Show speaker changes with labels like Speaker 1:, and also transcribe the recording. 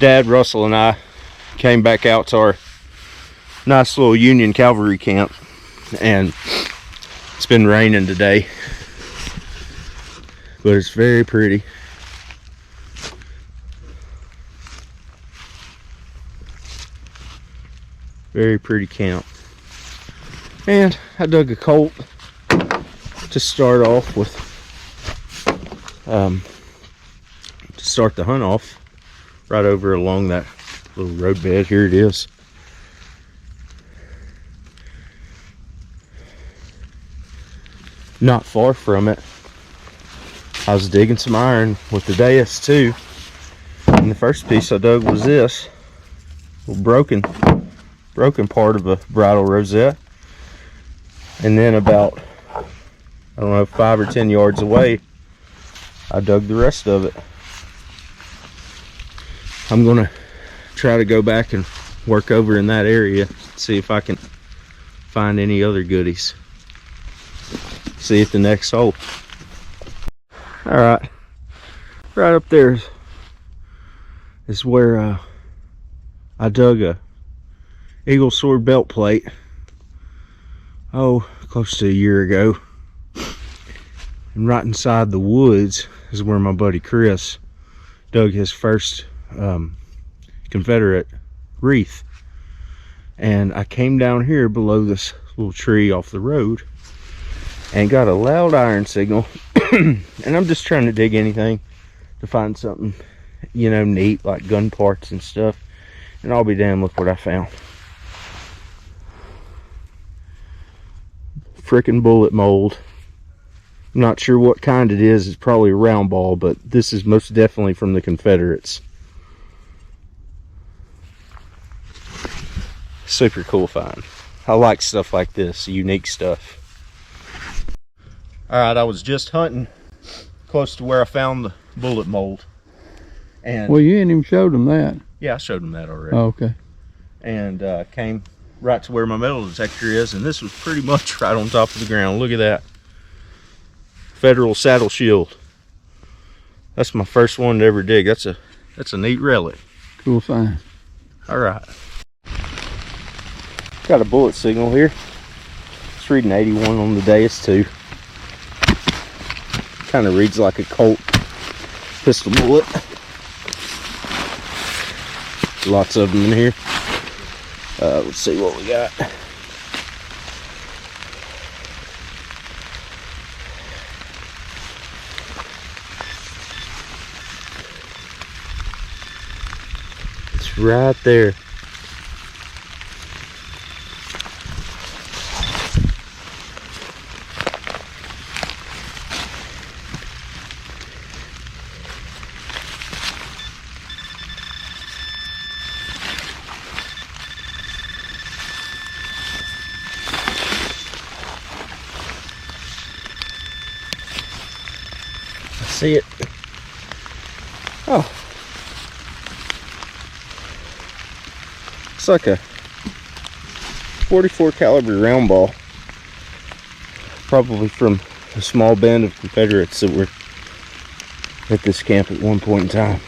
Speaker 1: Dad, Russell, and I came back out to our nice little Union Cavalry camp, and it's been raining today, but it's very pretty. Very pretty camp. And I dug a colt to start off with, to start the hunt off, right over along that little road bed. Here it is. Not far from it, I was digging some iron with the dais too, and the first piece I dug was this little broken part of a bridle rosette. And then about, I don't know, 5 or 10 yards away, I dug the rest of it. I'm gonna try to go back and work over in that area, see if I can find any other goodies. See you at the next hole. All right, right up there is where I dug a eagle sword belt plate, close to a year ago. And right inside the woods is where my buddy Chris dug his first Confederate wreath. And I came down here below this little tree off the road and got a loud iron signal. And I'm just trying to dig anything to find something, you know, neat, like gun parts and stuff. And I'll be damned, look what I found. Frickin' bullet mold. I'm not sure what kind it is. It's probably a round ball, but this is most definitely from the Confederates. Super cool find. I like stuff like this, unique stuff. Alright, I was just hunting close to where I found the bullet mold. And
Speaker 2: well, you ain't even showed them that.
Speaker 1: Yeah, I showed them that already.
Speaker 2: Oh, okay.
Speaker 1: And came right to where my metal detector is, and this was pretty much right on top of the ground. Look at that. Federal saddle shield. That's my first one to ever dig. That's a neat relic.
Speaker 2: Cool find.
Speaker 1: Alright. Got a bullet signal here. It's reading 81 on the dais too. Kind of reads like a Colt pistol bullet. Lots of them in here. Let's see what we got. It's right there. See it? Oh, it's like a 44 caliber round ball, probably from a small band of Confederates that were at this camp at one point in time.